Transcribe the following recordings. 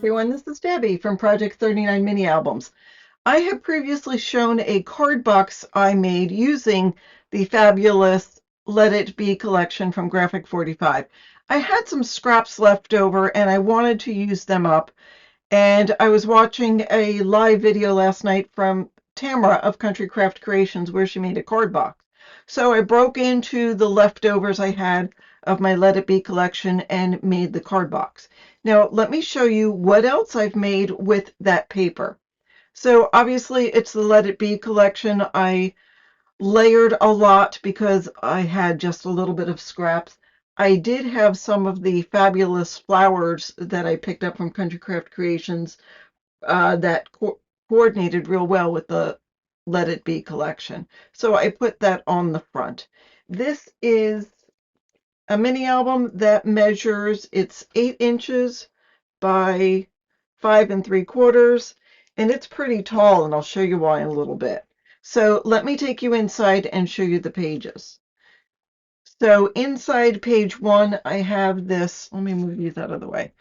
Everyone, this is Debbie from Project39 Mini Albums. I have previously shown a card box I made using the fabulous Let It Be collection from Graphic 45. I had some scraps left over and I wanted to use them up, and I was watching a live video last night from Tamra of Country Craft Creations where she made a card box. So I broke into the leftovers I had of my Let It Be collection and made the card box. Now let me show you what else I've made with that paper. So obviously it's the Let It Be collection. I layered a lot because I had just a little bit of scraps. I did have some of the fabulous flowers that I picked up from Country Craft Creations that coordinated real well with the Let It Be collection. So I put that on the front. This is a mini album that measures, it's 8 inches by 5 3/4, and it's pretty tall, and I'll show you why in a little bit. So let me take you inside and show you the pages. So inside page 1, I have this, let me move these out of the way.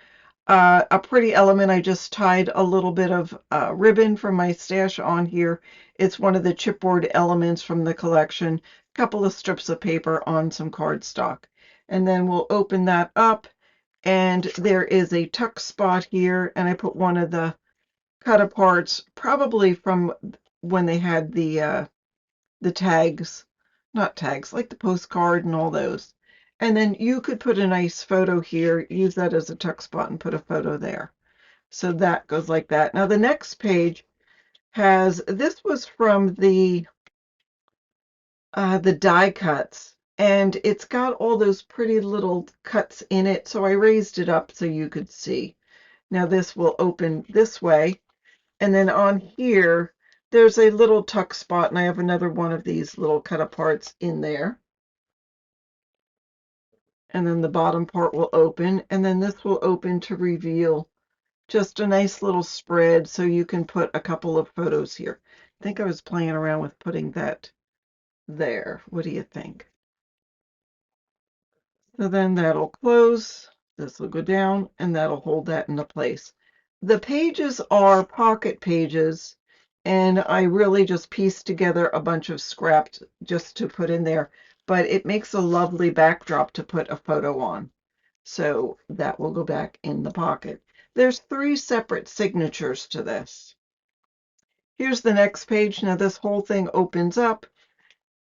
A pretty element. I just tied a little bit of ribbon from my stash on here. It's one of the chipboard elements from the collection. A couple of strips of paper on some cardstock. And then we'll open that up, and there is a tuck spot here, and I put one of the cut aparts, probably from when they had the tags, not tags, like the postcard and all those. And then you could put a nice photo here, use that as a tuck spot and put a photo there. So that goes like that. Now the next page has, this was from the die cuts, and it's got all those pretty little cuts in it. So I raised it up so you could see. Now this will open this way, and then on here, there's a little tuck spot, and I have another one of these little cut aparts in there. And then the bottom part will open, and then this will open to reveal just a nice little spread so you can put a couple of photos here. I think I was playing around with putting that there. What do you think? So then that'll close, this will go down, and that'll hold that into place. The pages are pocket pages, and I really just pieced together a bunch of scraps just to put in there, but it makes a lovely backdrop to put a photo on. So that will go back in the pocket. There's 3 separate signatures to this. Here's the next page. Now this whole thing opens up,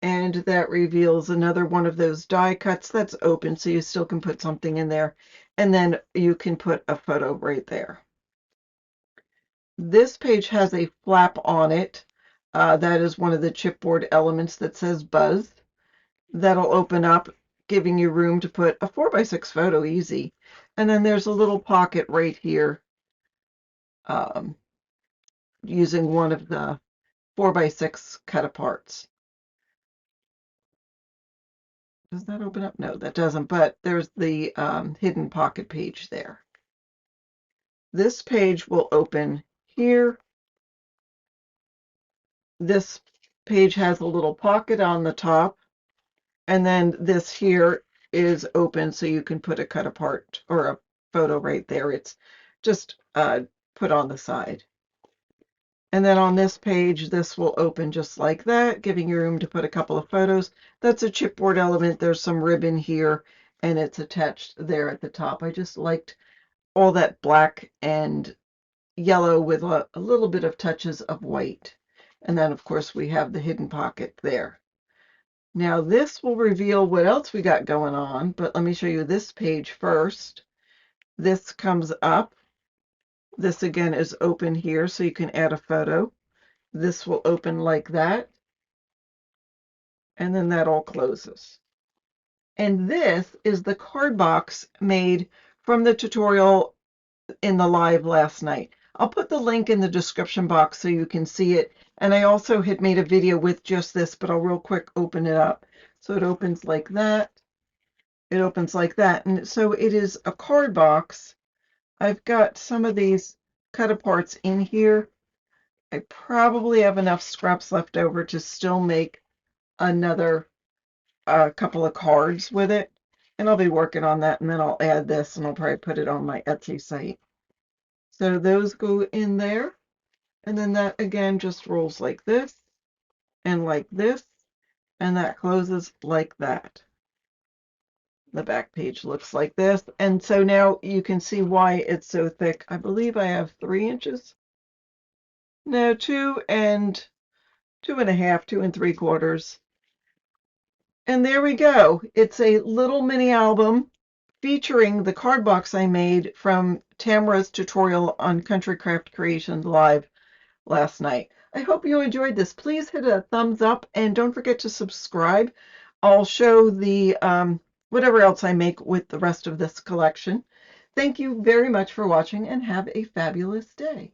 and that reveals another one of those die cuts that's open, so you still can put something in there, and then you can put a photo right there. This page has a flap on it. That is one of the chipboard elements that says Buzz. That'll open up, giving you room to put a 4x6 photo easy. And then there's a little pocket right here, using one of the 4x6 cut aparts. Does that open up? No, that doesn't, but there's the hidden pocket page there. This page will open here. This page has a little pocket on the top, and then this here is open so you can put a cut apart or a photo right there. It's just put on the side. And then on this page, this will open just like that, giving you room to put a couple of photos. That's a chipboard element. There's some ribbon here, and it's attached there at the top. I just liked all that black and yellow with a little bit of touches of white. And then, of course, we have the hidden pocket there. Now, this will reveal what else we got going on, but let me show you this page first. This comes up. This again is open here, so you can add a photo. This will open like that, and then that all closes. And this is the card box made from the tutorial in the live last night. I'll put the link in the description box so you can see it. And I also had made a video with just this, but I'll real quick open it up. So it opens like that. It opens like that. And so it is a card box. I've got some of these cut aparts in here. I probably have enough scraps left over to still make another couple of cards with it. And I'll be working on that, and then I'll add this, and I'll probably put it on my Etsy site. So those go in there. And then that again just rolls like this and like this. And that closes like that. The back page looks like this. And so now you can see why it's so thick. I believe I have 3 inches. No, 2.5, 2 3/4. And there we go. It's a little mini album featuring the card box I made from Tamra's tutorial on Country Craft Creations Live last night. I hope you enjoyed this. Please hit a thumbs up and don't forget to subscribe. I'll show the whatever else I make with the rest of this collection. Thank you very much for watching and have a fabulous day.